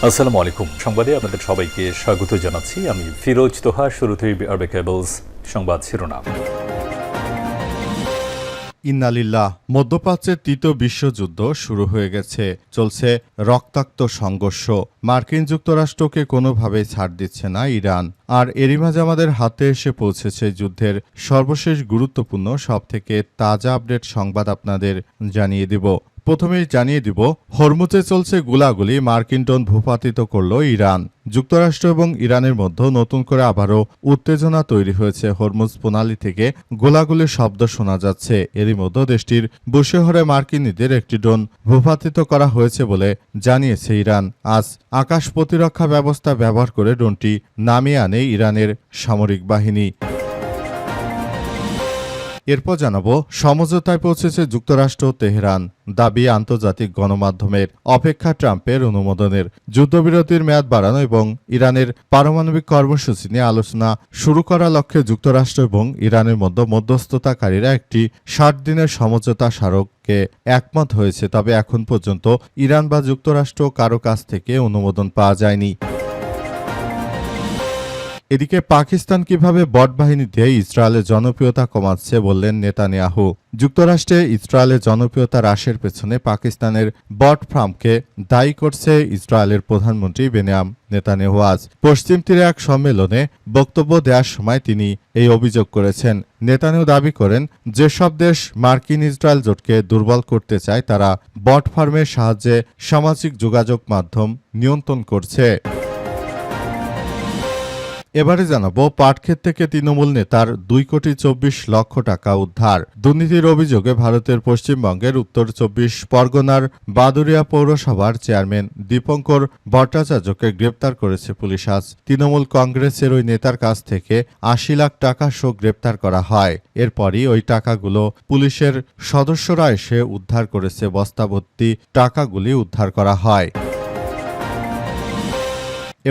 আসসালামু আলাইকুম। সংবাদে আপনাদের সবাইকে স্বাগত জানাচ্ছি। আমি ফিরোজ তোহা। শুরুতেই আরবে কেবলস সংবাদ শিরোনাম। ইন্নালিল্লাহ। মধ্যপ্রাচ্যের তৃতীয় বিশ্বযুদ্ধ শুরু হয়ে গেছে। চলছে রক্তাক্ত সংঘর্ষ। মার্কিন যুক্তরাষ্ট্রকে কোনোভাবেই ছাড় দিচ্ছে না ইরান। আর এরই মাঝে আমাদের হাতে এসে পৌঁছেছে যুদ্ধের সর্বশেষ গুরুত্বপূর্ণ সবথেকে তাজা আপডেট সংবাদ আপনাদের জানিয়ে দিব। প্রথমেই জানিয়ে দিব, হরমুজে চলছে গোলাগুলি, মার্কিন ড্রোন ভূপাতিত করল ইরান। যুক্তরাষ্ট্র এবং ইরানের মধ্যে নতুন করে আবারও উত্তেজনা তৈরি হয়েছে। হরমুজ প্রণালী থেকে গোলাগুলির শব্দ শোনা যাচ্ছে। এরই মধ্যে দেশটির বুশেহরে মার্কিনীদের একটি ড্রোন ভূপাতিত করা হয়েছে বলে জানিয়েছে ইরান। আজ আকাশ প্রতিরক্ষা ব্যবস্থা ব্যবহার করে ড্রোনটি নামিয়ে আনে ইরানের সামরিক বাহিনী। এরপর জানাবো, সমঝোতায় পৌঁছেছে যুক্তরাষ্ট্র তেহরান। দাবি আন্তর্জাতিক গণমাধ্যমের। অপেক্ষা ট্রাম্পের অনুমোদনের। যুদ্ধবিরতির মেয়াদ বাড়ানো এবং ইরানের পারমাণবিক কর্মসূচি নিয়ে আলোচনা শুরু করার লক্ষ্যে যুক্তরাষ্ট্র এবং ইরানের মধ্যে মধ্যস্থতাকারীরা একটি ৬০ দিনের সমঝোতা স্মারকে একমত হয়েছে। তবে এখন পর্যন্ত ইরান বা যুক্তরাষ্ট্র কারো কাছ থেকে অনুমোদন পাওয়া যায়নি। এদিকে পাকিস্তান কিভাবে বট বাহিনী দিয়ে ইসরায়েলের জনপ্রিয়তা কমাচ্ছে বললেন নেতানিয়াহু। যুক্তরাষ্ট্রে ইসরায়েলের জনপ্রিয়তা হ্রাসের পেছনে পাকিস্তানের বট ফার্মকে দায়ী করছে ইসরায়েলের প্রধানমন্ত্রী বেনিয়ামিন নেতানিয়াহু। আজ পশ্চিম তীরে এক সম্মেলনে বক্তব্য দেওয়ার সময় তিনি এই অভিযোগ করেছেন। নেতানিয়াহু দাবি করেন, যেসব দেশ মার্কিন ইসরায়েল জোটকে দুর্বল করতে চায় তারা বট ফার্মের সাহায্যে সামাজিক যোগাযোগ মাধ্যম নিয়ন্ত্রণ করছে। এবারে জানাবো, পাটক্ষেত থেকে তৃণমূল নেতার ২,২৪ লক্ষ টাকা উদ্ধার। দুর্নীতির অভিযোগে ভারতের পশ্চিমবঙ্গের উত্তর ২৪ পরগনার বাদুরিয়া পৌরসভার চেয়ারম্যান দীপঙ্কর ভট্টাচার্যকে গ্রেপ্তার করেছে পুলিশ। আজ তৃণমূল কংগ্রেসের ওই নেতার কাছ থেকে ৮০ লাখ টাকা সহ গ্রেপ্তার করা হয়। এরপরই ওই টাকাগুলো পুলিশের সদস্যরা এসে উদ্ধার করেছে। বস্তাভর্তি টাকাগুলি উদ্ধার করা হয়।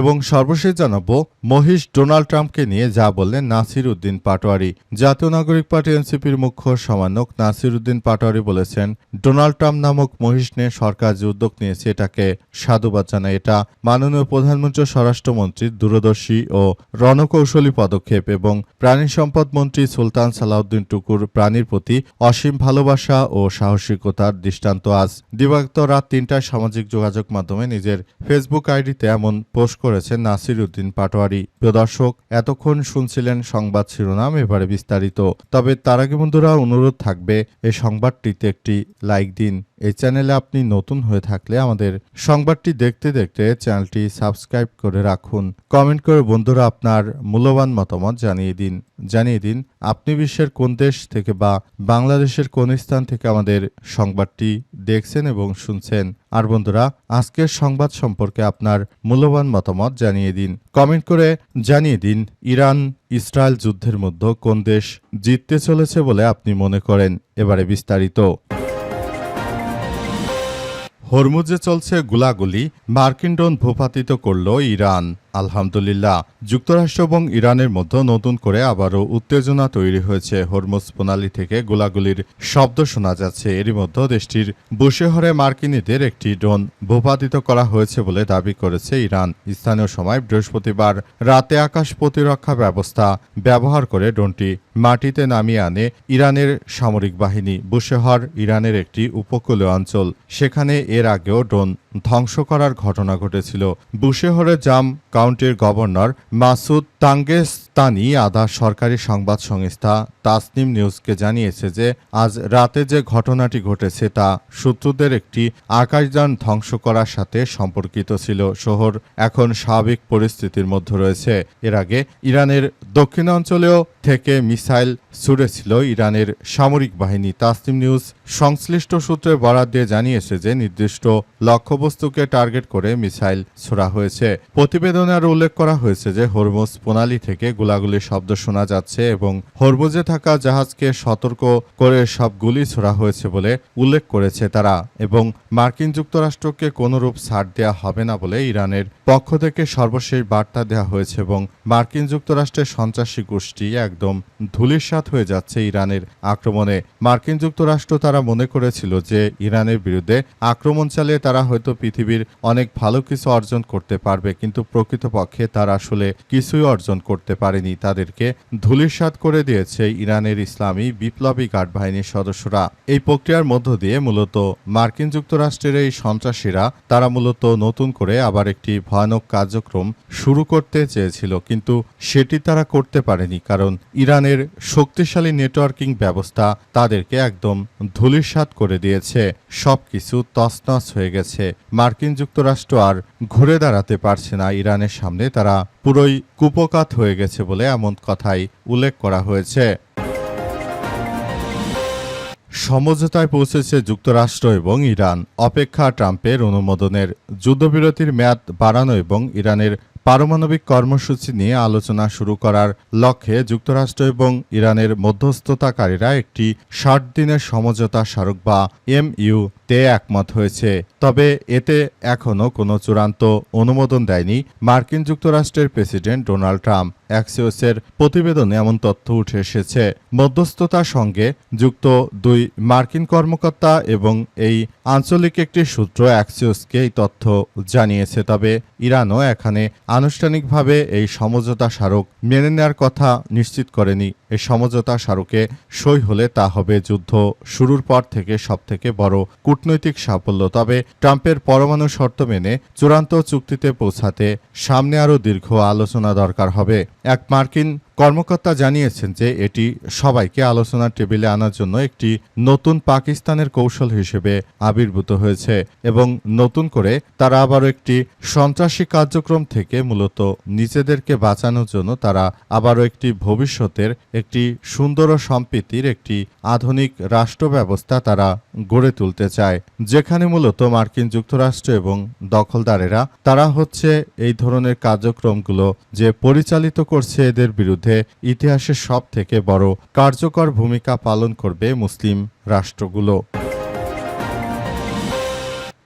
এবং সর্বশেষ জানাবো, মহিষ ডোনাল্ড ট্রাম্পকে নিয়ে যা বললেন নাসির উদ্দিন পাটোয়ারি। জাতীয় নাগরিক পার্টি এনসিপির মুখ্য সমন্বয়ক নাসির উদ্দিন পাটোয়ারি বলেছেন, ডোনাল্ড ট্রাম্প নামক মহিষ নিয়ে সরকার যে উদ্যোগ নিয়েছে এটাকে সাধুবাদ জানায়। এটা মাননীয় প্রধানমন্ত্রী, স্বরাষ্ট্রমন্ত্রীর দূরদর্শী ও রণকৌশলী পদক্ষেপ এবং প্রাণী সম্পদ মন্ত্রী সুলতান সালাউদ্দিন টুকুর প্রাণীর প্রতি অসীম ভালোবাসা ও সাহসিকতার দৃষ্টান্ত। আজ দিবাগত রাত ৩টায় সামাজিক যোগাযোগ মাধ্যমে নিজের ফেসবুক আইডিতে এমন পোস্ট করেছেন নাসির উদ্দিন পাটোয়ারি। প্রিয় দর্শক, এতক্ষণ শুনছিলেন সংবাদ শিরোনাম, এবারে বিস্তারিত। তবে তার আগে বন্ধুরা অনুরোধ থাকবে, এই সংবাদটিতে একটি লাইক দিন। এই চ্যানেলে আপনি নতুন হয়ে থাকলে আমাদের সংবাদটি দেখতে দেখতে চ্যানেলটি সাবস্ক্রাইব করে রাখুন। কমেন্ট করে বন্ধুরা আপনার মূল্যবান মতামত জানিয়ে দিন আপনি বিশ্বের কোন দেশ থেকে বা বাংলাদেশের কোন স্থান থেকে আমাদের সংবাদটি দেখছেন এবং শুনছেন। আর বন্ধুরা, আজকের সংবাদ সম্পর্কে আপনার মূল্যবান মতামত জানিয়ে দিন। কমেন্ট করে জানিয়ে দিন, ইরান ইসরায়েল যুদ্ধের মধ্যে কোন দেশ জিততে চলেছে বলে আপনি মনে করেন। এবারে বিস্তারিত। হরমুজে চলছে গোলাগুলি, মার্কিন ড্রোন ভূপাতিত করল ইরান। আলহামদুলিল্লাহ। যুক্তরাষ্ট্র এবং ইরানের মধ্যে নতুন করে আবারও উত্তেজনা তৈরি হয়েছে। হরমুজ প্রণালী থেকে গোলাগুলির শব্দ শোনা যাচ্ছে। এরই মধ্যে দেশটির বুশেহরে মার্কিনীদের একটি ড্রোন ভূপাতিত করা হয়েছে বলে দাবি করেছে ইরান। স্থানীয় সময় বৃহস্পতিবার রাতে আকাশ প্রতিরক্ষা ব্যবস্থা ব্যবহার করে ড্রোনটি মাটিতে নামিয়ে আনে ইরানের সামরিক বাহিনী। বুশেহর ইরানের একটি উপকূলীয় অঞ্চল। সেখানে এর আগেও ড্রোন ধ্বংস করার ঘটনা ঘটেছিল। বুশেহরে জাম কাউন্টির গভর্নর মাসুদ তাঙ্গেস্তানি আধা সরকারি সংবাদ সংস্থা তাসনিম নিউজকে জানিয়েছে যে আজ রাতে যে ঘটনাটি ঘটেছে তা শত্রুদের একটি আকাশযান ধ্বংস করার সাথে সম্পর্কিত ছিল। শহর এখন স্বাভাবিক পরিস্থিতির মধ্যে রয়েছে। এর আগে ইরানের দক্ষিণাঞ্চলেও থেকে মিসাইল ছুড়েছিল ইরানের সামরিক বাহিনী। তাসনিম নিউজ সংশ্লিষ্ট সূত্রে বরাত দিয়ে জানিয়েছে যে নির্দিষ্ট লক্ষ্যবস্তুকে টার্গেট করে মিসাইল ছোড়া হয়েছে। প্রতিবেদনে আরও উল্লেখ করা হয়েছে যে হরমুজ প্রণালী থেকে গোলাগুলির শব্দ শোনা যাচ্ছে এবং হরমুজে থাকা জাহাজকে সতর্ক করে সব গুলি ছোড়া হয়েছে বলে উল্লেখ করেছে তারা। এবং মার্কিন যুক্তরাষ্ট্রকে কোনরূপ ছাড় দেওয়া হবে না বলে ইরানের পক্ষ থেকে সর্বশেষ বার্তা দেওয়া হয়েছে এবং মার্কিন যুক্তরাষ্ট্রের সন্ত্রাসী গোষ্ঠী এক একদম ধূলিসাৎ হয়ে যাচ্ছে ইরানের আক্রমণে। মার্কিন যুক্তরাষ্ট্র তারা মনে করেছিল যে ইরানের বিরুদ্ধে আক্রমণ চালিয়ে তারা হয়তো পৃথিবীর অনেক ভালো কিছু অর্জন করতে পারবে, কিন্তু প্রকৃতপক্ষে তারা আসলে কিছুই অর্জন করতে পারেনি। তাদেরকে ধূলিসাৎ করে দিয়েছে ইরানের ইসলামী বিপ্লবী গার্ড বাহিনীর সদস্যরা। এই প্রক্রিয়ার মধ্য দিয়ে মূলত মার্কিন যুক্তরাষ্ট্রের এই সন্ত্রাসীরা তারা মূলত নতুন করে আবার একটি ভয়ানক কার্যক্রম শুরু করতে চেয়েছিল, কিন্তু সেটি তারা করতে পারেনি, কারণ ইরানের শক্তিশালী নেটওয়ার্কিং ব্যবস্থা তাদেরকে একদম ধূলিসাৎ করে দিয়েছে। সবকিছু তছনছ হয়ে গেছে। মার্কিন যুক্তরাষ্ট্র আর ঘুরে দাঁড়াতে পারছে না ইরানের সামনে, তারা পুরোই কুপকাত হয়ে গেছে বলে এমন কথাই উল্লেখ করা হয়েছে। সমঝোতায় পৌঁছেছে যুক্তরাষ্ট্র এবং ইরান। অপেক্ষা ট্রাম্পের অনুমোদনের। যুদ্ধবিরতির মেয়াদ বাড়ানো এবং ইরানের পারমাণবিক কর্মসূচি নিয়ে আলোচনা শুরু করার লক্ষ্যে যুক্তরাষ্ট্র এবং ইরানের মধ্যস্থতাকারীরা একটি ৬০ দিনের সমঝোতা স্মারক বা MOU তে একমত হয়েছে। তবে এতে এখনও কোনো চূড়ান্ত অনুমোদন দেয়নি মার্কিন যুক্তরাষ্ট্রের প্রেসিডেন্ট ডোনাল্ড ট্রাম্প। অ্যাক্সিওসের প্রতিবেদনে এমন তথ্য উঠে এসেছে। মধ্যস্থতার সঙ্গে যুক্ত দুই মার্কিন কর্মকর্তা এবং এই আঞ্চলিক একটি সূত্র অ্যাক্সিওসকে এই তথ্য জানিয়েছে। তবে ইরানও এখানে আনুষ্ঠানিকভাবে এই সমঝোতা স্মারক মেনে নেওয়ার কথা নিশ্চিত করেনি। এই সমঝোতা স্মারকে সই হলে তা হবে যুদ্ধ শুরুর পর থেকে সবথেকে বড় কূটনৈতিক সাফল্য। তবে ট্রাম্পের পরমাণু শর্ত মেনে চূড়ান্ত চুক্তিতে পৌঁছাতে সামনে আরও দীর্ঘ আলোচনা দরকার হবে। এক মার্কিন কর্মকর্তা জানিয়েছেন যে এটি সবাইকে আলোচনার টেবিলে আনার জন্য একটি নতুন পাকিস্তানের কৌশল হিসেবে আবির্ভূত হয়েছে এবং নতুন করে তারা আবারও একটি সন্ত্রাসী কার্যক্রম থেকে মূলত নিজেদেরকে বাঁচানোর জন্য তারা আবারও একটি ভবিষ্যতের একটি সুন্দর ও সম্প্রীতির একটি আধুনিক রাষ্ট্র ব্যবস্থা তারা গড়ে তুলতে চায়, যেখানে মূলত মার্কিন যুক্তরাষ্ট্র এবং দখলদারেরা তারা হচ্ছে এই ধরনের কার্যক্রমগুলো যে পরিচালিত করছে এদের বিরুদ্ধে ইতিহাসের সব থেকে বড় কার্যকর ভূমিকা পালন করবে মুসলিম রাষ্ট্রগুলো।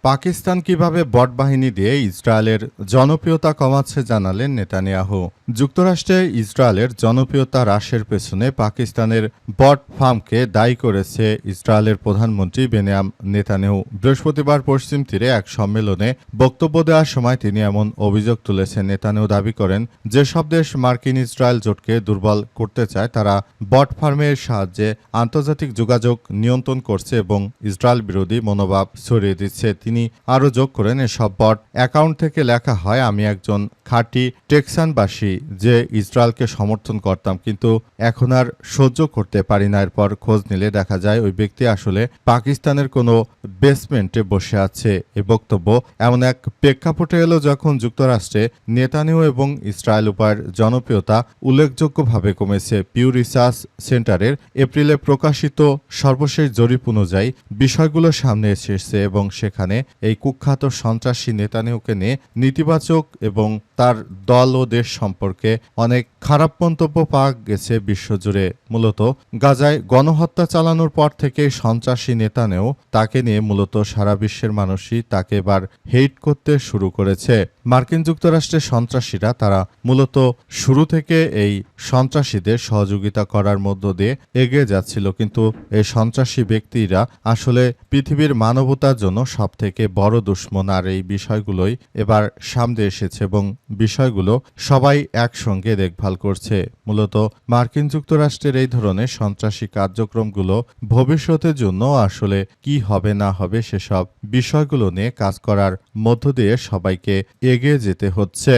পাকিস্তান কিভাবে বট বাহিনী দিয়ে ইসরায়েলের জনপ্রিয়তা কমাচ্ছে জানালেন নেতানিয়াহু। যুক্তরাষ্ট্রে ইসরায়েলের জনপ্রিয়তা হ্রাসের পেছনে পাকিস্তানের বট ফার্মকে দায়ী করেছে ইসরায়েলের প্রধানমন্ত্রী বেনিয়াম নেতানিয়াহু। বৃহস্পতিবার পশ্চিম তীরে এক সম্মেলনে বক্তব্য দেওয়ার সময় তিনি এমন অভিযোগ তুলেছেন। নেতানিয়াহু দাবি করেন যেসব দেশ মার্কিন ইসরায়েল জোটকে দুর্বল করতে চায় তারা বট ফার্মের সাহায্যে আন্তর্জাতিক যোগাযোগ নিয়ন্ত্রণ করছে এবং ইসরায়েল বিরোধী মনোভাব ছড়িয়ে দিচ্ছে। তিনি আরও যোগ করেন এসব বট অ্যাকাউন্ট থেকে লেখা হয়, আমি একজন খাঁটি টেক্সানবাসী যে ইসরায়েলকে সমর্থন করতাম, কিন্তু এখন আর সহ্য করতে পারি না। এরপর খোঁজ নিলে দেখা যায় ওই ব্যক্তি আসলে পাকিস্তানের কোনো বেসমেন্টে বসে আছে। এই বক্তব্য এমন এক প্রেক্ষাপটে এলো যখন যুক্তরাষ্ট্রে নেতানিয়াহু এবং ইসরায়েল উভয়ের জনপ্রিয়তা উল্লেখযোগ্যভাবে কমেছে। পিউ রিসার্চ সেন্টারের এপ্রিলে প্রকাশিত সর্বশেষ জরিপ অনুযায়ী বিষয়গুলো সামনে এসেছে এবং সেখানে এই কুখ্যাত সন্ত্রাসী নেতানিয়াহুকে নিয়ে নেতিবাচক এবং তার দল ও দেশ সম্পর্কে অনেক খারাপ মন্তব্য পাওয়া গেছে বিশ্বজুড়ে। মূলত গাজায় গণহত্যা চালানোর পর থেকে সন্ত্রাসী নেতানিয়াহু তাকে নিয়ে মূলত সারা বিশ্বের মানুষই তাকে এবার হেট করতে শুরু করেছে। মার্কিন যুক্তরাষ্ট্রের সন্ত্রাসীরা তারা মূলত শুরু থেকে এই সন্ত্রাসীদের সহযোগিতা করার মধ্য দিয়ে এগিয়ে যাচ্ছিল, কিন্তু এই সন্ত্রাসী ব্যক্তিরা আসলে পৃথিবীর মানবতার জন্য সবথেকে বড় দুশ্মন। আর এই বিষয়গুলোই এবার সামনে এসেছে এবং বিষয়গুলো সবাই একসঙ্গে দেখভাল করছে। মূলত মার্কিন যুক্তরাষ্ট্রের এই ধরনের সন্ত্রাসী কার্যক্রমগুলো ভবিষ্যতের জন্য আসলে কি হবে না হবে সেসব বিষয়গুলো নিয়ে কাজ করার মধ্য দিয়ে সবাইকে এগিয়ে যেতে হচ্ছে।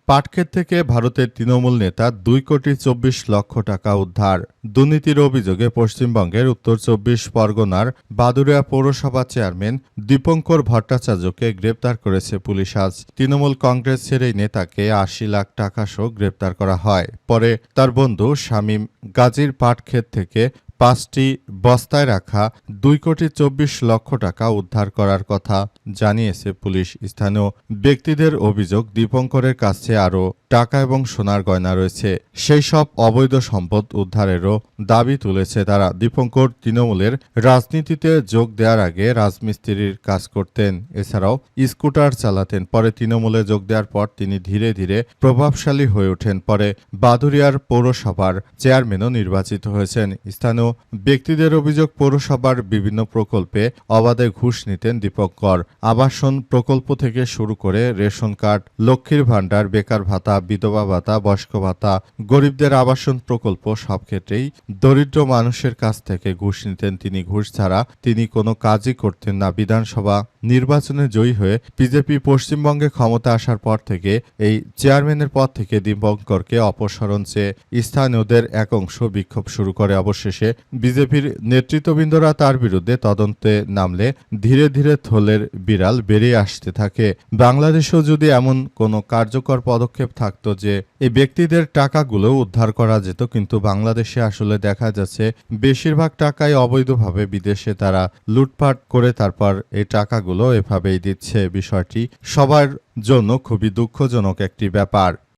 পাটক্ষেত থেকে ভারতের তৃণমূল নেতা 2,24,00,000 টাকা উদ্ধার। দুর্নীতির অভিযোগে পশ্চিমবঙ্গের উত্তর 24 পরগনার বাদুড়িয়া পৌরসভা চেয়ারম্যান দীপঙ্কর ভট্টাচার্যকে গ্রেপ্তার করেছে পুলিশ। আজ তৃণমূল কংগ্রেসের এই নেতাকে 80 লাখ টাকা সহ গ্রেপ্তার করা হয়। পরে তার বন্ধু শামীম গাজীর পাটক্ষেত থেকে 5টি বস্তায় রাখা 2,24,00,000 টাকা উদ্ধার করার কথা জানিয়েছে পুলিশ। স্থানীয় ব্যক্তিদের অভিযোগ, দীপঙ্করের কাছে আরও টাকা এবং সোনার গয়না রয়েছে। সেই সব অবৈধ সম্পদ উদ্ধারেরও দাবি তুলেছে তারা। দীপঙ্কর তৃণমূলের রাজনীতিতে যোগ দেওয়ার আগে রাজমিস্ত্রির কাজ করতেন, এছাড়াও স্কুটার চালাতেন। পরে তৃণমূলে যোগ দেওয়ার পর তিনি ধীরে ধীরে প্রভাবশালী হয়ে ওঠেন। পরে বাদুড়িয়ার পৌরসভার চেয়ারম্যানও নির্বাচিত হয়েছেন। স্থানীয় ব্যক্তিদের অভিযোগ, পৌরসভার বিভিন্ন প্রকল্পে অবাধে ঘুষ নিতেন দীপঙ্কর। আবাসন প্রকল্প থেকে শুরু করে রেশন কার্ড, লক্ষ্মীর ভাণ্ডার, বেকার ভাতা, বিধবা ভাতা, বয়স্ক ভাতা, গরিবদের আবাসন প্রকল্প, সব ক্ষেত্রেই দরিদ্র মানুষের কাছ থেকে ঘুষ নিতেন তিনি। ঘুষ ছাড়া তিনি কোনো কাজই করতেন না। বিধানসভা নির্বাচনে জয়ী হয়ে বিজেপি পশ্চিমবঙ্গে ক্ষমতা আসার পর থেকে এই চেয়ারম্যানের পদ থেকে দীপঙ্করকে অপসারণ চেয়ে স্থানীয়দের এক অংশ বিক্ষোভ শুরু করে। অবশেষে বিজেপির নেতৃত্ববৃন্দরা তার বিরুদ্ধে তদন্তে নামলে ধীরে ধীরে থলের বিড়াল বেরিয়ে আসতে থাকে। বাংলাদেশেও যদি এমন কোনো কার্যকর পদক্ষেপ থাকতো যে এই ব্যক্তিদের টাকাগুলো উদ্ধার করা যেত, কিন্তু বাংলাদেশে আসলে দেখা যাচ্ছে বেশিরভাগ টাকাই অবৈধভাবে বিদেশে তারা লুটপাট করে তারপর এই টাকাগুলো এভাবেই দিচ্ছে। বিষয়টি সবার জন্য খুবই দুঃখজনক একটি ব্যাপার।